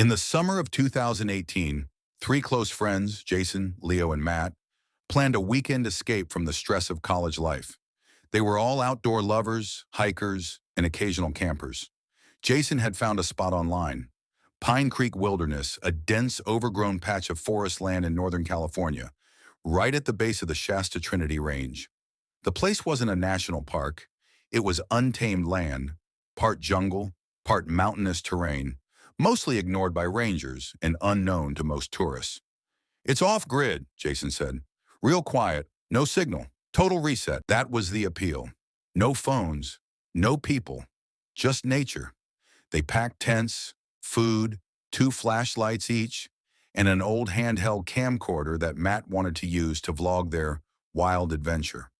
In the summer of 2018, three close friends, Jason, Leo, and Matt, planned a weekend escape from the stress of college life. They were all outdoor lovers, hikers, and occasional campers. Jason had found a spot online, Pine Creek Wilderness, a dense, overgrown patch of forest land in Northern California, right at the base of the Shasta Trinity Range. The place wasn't a national park. It was untamed land, part jungle, part mountainous terrain, mostly ignored by rangers and unknown to most tourists. "It's off-grid," Jason said. "Real quiet, no signal, total reset." That was the appeal. No phones, no people, just nature. They packed tents, food, two flashlights each, and an old handheld camcorder that Matt wanted to use to vlog their wild adventure.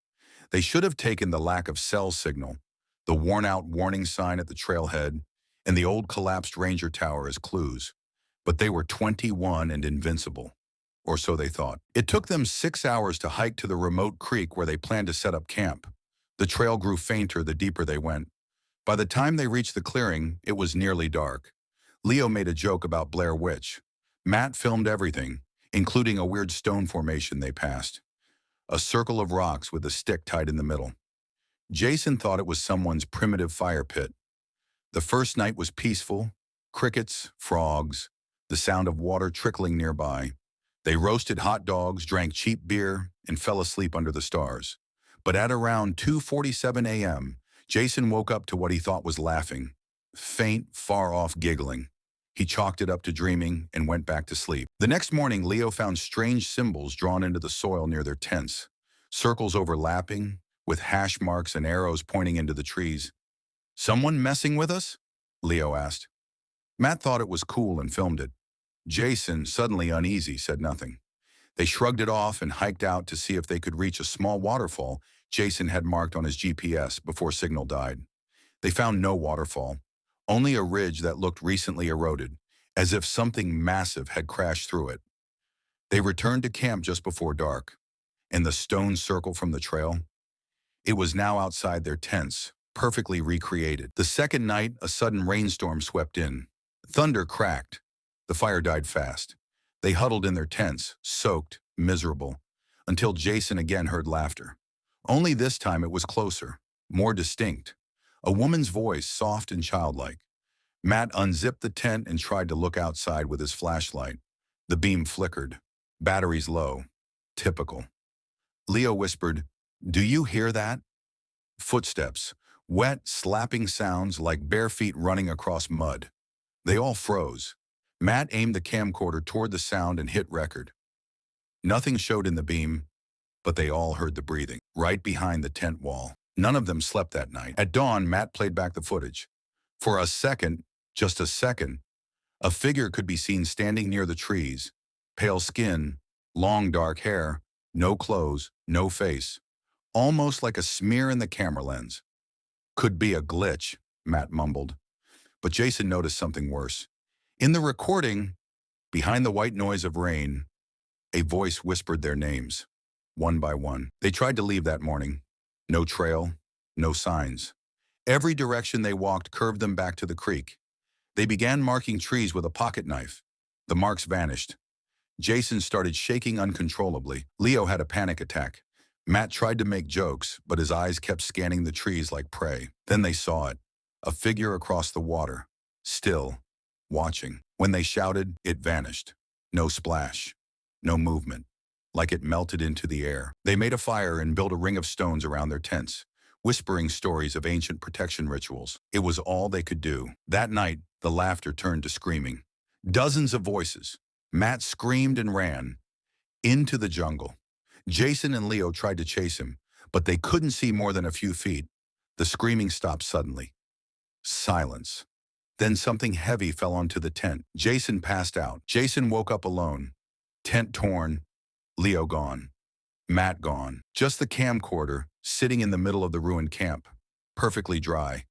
They should have taken the lack of cell signal, the worn-out warning sign at the trailhead, and the old collapsed ranger tower as clues. But they were 21 and invincible, or so they thought. It took them 6 hours to hike to the remote creek where they planned to set up camp. The trail grew fainter the deeper they went. By the time they reached the clearing, it was nearly dark. Leo made a joke about Blair Witch. Matt filmed everything, including a weird stone formation they passed. A circle of rocks with a stick tied in the middle. Jason thought it was someone's primitive fire pit. The first night was peaceful. Crickets, frogs, the sound of water trickling nearby. They roasted hot dogs, drank cheap beer, and fell asleep under the stars. But at around 2:47 a.m., Jason woke up to what he thought was laughing. Faint, far-off giggling. He chalked it up to dreaming and went back to sleep. The next morning, Leo found strange symbols drawn into the soil near their tents. Circles overlapping, with hash marks and arrows pointing into the trees. "Someone messing with us?" Leo asked. Matt thought it was cool and filmed it. Jason, suddenly uneasy, said nothing. They shrugged it off and hiked out to see if they could reach a small waterfall Jason had marked on his GPS before signal died. They found no waterfall, only a ridge that looked recently eroded, as if something massive had crashed through it. They returned to camp just before dark, and the stone circle from the trail, it was now outside their tents, perfectly recreated. The second night, a sudden rainstorm swept in. Thunder cracked. The fire died fast. They huddled in their tents, soaked, miserable, until Jason again heard laughter. Only this time it was closer, more distinct. A woman's voice, soft and childlike. Matt unzipped the tent and tried to look outside with his flashlight. The beam flickered. Batteries low. Typical. Leo whispered, "Do you hear that?" Footsteps. Wet, slapping sounds like bare feet running across mud. They all froze. Matt aimed the camcorder toward the sound and hit record. Nothing showed in the beam, but they all heard the breathing, right behind the tent wall. None of them slept that night. At dawn, Matt played back the footage. For a second, just a second, a figure could be seen standing near the trees. Pale skin, long dark hair, no clothes, no face. Almost like a smear in the camera lens. "Could be a glitch," Matt mumbled. But Jason noticed something worse. In the recording, behind the white noise of rain, a voice whispered their names, one by one. They tried to leave that morning. No trail, no signs. Every direction they walked curved them back to the creek. They began marking trees with a pocket knife. The marks vanished. Jason started shaking uncontrollably. Leo had a panic attack. Matt tried to make jokes, but his eyes kept scanning the trees like prey. Then they saw it, a figure across the water, still, watching. When they shouted, it vanished. No splash, no movement, like it melted into the air. They made a fire and built a ring of stones around their tents, whispering stories of ancient protection rituals. It was all they could do. That night, the laughter turned to screaming. Dozens of voices. Matt screamed and ran into the jungle. Jason and Leo tried to chase him, but they couldn't see more than a few feet. The screaming stopped suddenly. Silence. Then something heavy fell onto the tent. Jason passed out. Jason woke up alone. Tent torn. Leo gone. Matt gone. Just the camcorder, sitting in the middle of the ruined camp. Perfectly dry.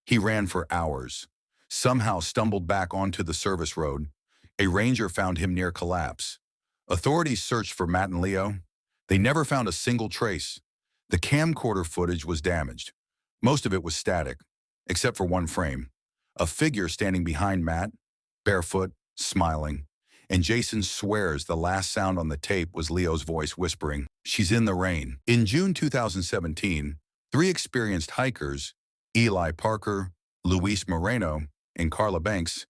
He ran for hours. Somehow stumbled back onto the service road. A ranger found him near collapse. Authorities searched for Matt and Leo. They never found a single trace. The camcorder footage was damaged. Most of it was static, except for one frame. A figure standing behind Matt, barefoot, smiling, and Jason swears the last sound on the tape was Leo's voice whispering, "She's in the rain." In June 2017, three experienced hikers, Eli Parker, Luis Moreno, and Carla Banks,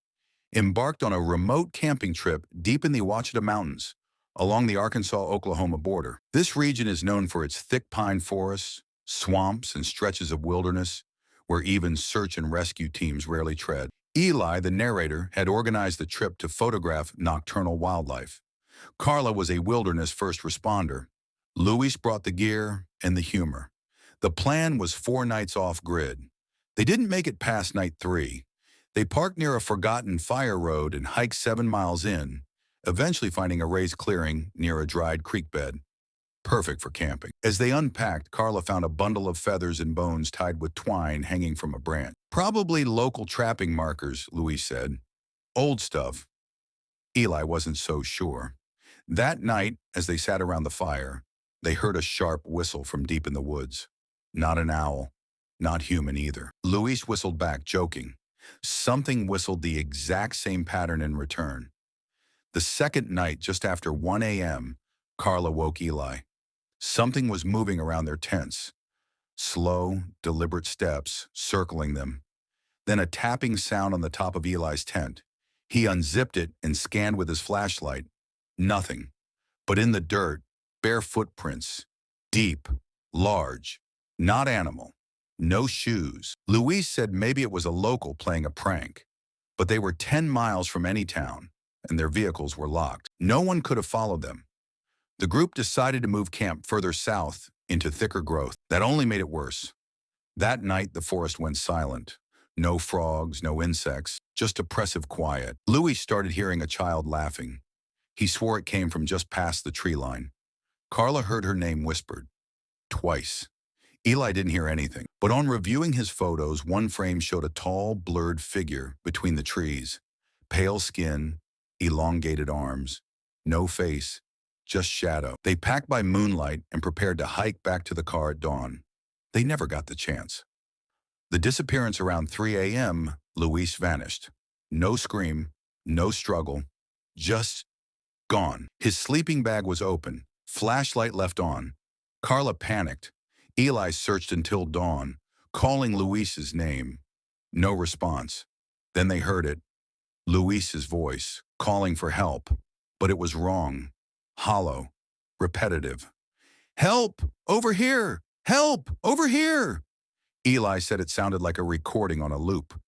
embarked on a remote camping trip deep in the Ouachita Mountains, along the Arkansas-Oklahoma border. This region is known for its thick pine forests, swamps, and stretches of wilderness where even search and rescue teams rarely tread. Eli, the narrator, had organized the trip to photograph nocturnal wildlife. Carla was a wilderness first responder. Luis brought the gear and the humor. The plan was 4 nights off-grid. They didn't make it past night 3. They parked near a forgotten fire road and hiked 7 miles in, eventually finding a raised clearing near a dried creek bed. Perfect for camping. As they unpacked, Carla found a bundle of feathers and bones tied with twine hanging from a branch. "Probably local trapping markers," Luis said. "Old stuff." Eli wasn't so sure. That night, as they sat around the fire, they heard a sharp whistle from deep in the woods. Not an owl, not human either. Luis whistled back, joking. Something whistled the exact same pattern in return. The second night, just after 1 a.m., Carla woke Eli. Something was moving around their tents. Slow, deliberate steps circling them. Then a tapping sound on the top of Eli's tent. He unzipped it and scanned with his flashlight. Nothing. But in the dirt, bare footprints. Deep, large, not animal. No shoes. Luis said maybe it was a local playing a prank. But they were 10 miles from any town, and their vehicles were locked. No one could have followed them. The group decided to move camp further south into thicker growth. That only made it worse. That night, the forest went silent. No frogs, no insects, just oppressive quiet. Luis started hearing a child laughing. He swore it came from just past the tree line. Carla heard her name whispered. Twice. Eli didn't hear anything. But on reviewing his photos, one frame showed a tall, blurred figure between the trees. Pale skin, elongated arms, no face, just shadow. They packed by moonlight and prepared to hike back to the car at dawn. They never got the chance. The disappearance around 3 a.m., Luis vanished. No scream, no struggle, just gone. His sleeping bag was open, flashlight left on. Carla panicked. Eli searched until dawn, calling Luis's name. No response. Then they heard it. Luis's voice, calling for help. But it was wrong. Hollow. Repetitive. "Help! Over here! Help! Over here!" Eli said it sounded like a recording on a loop.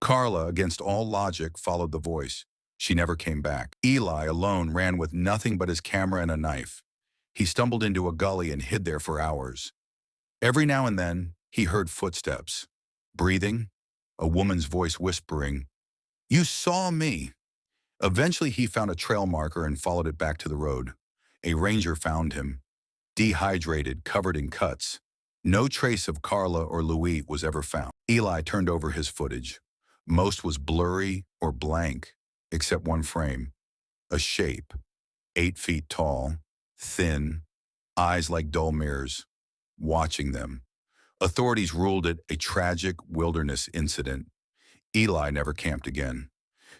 Carla, against all logic, followed the voice. She never came back. Eli, alone, ran with nothing but his camera and a knife. He stumbled into a gully and hid there for hours. Every now and then, he heard footsteps. Breathing, a woman's voice whispering, "You saw me." Eventually, he found a trail marker and followed it back to the road. A ranger found him, dehydrated, covered in cuts. No trace of Carla or Luis was ever found. Eli turned over his footage. Most was blurry or blank, except one frame. A shape, 8 feet tall, thin, eyes like dull mirrors, watching them. Authorities ruled it a tragic wilderness incident. Eli never camped again.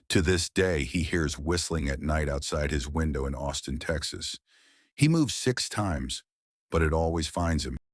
To this day, he hears whistling at night outside his window in Austin, Texas. He moved 6 times, but it always finds him.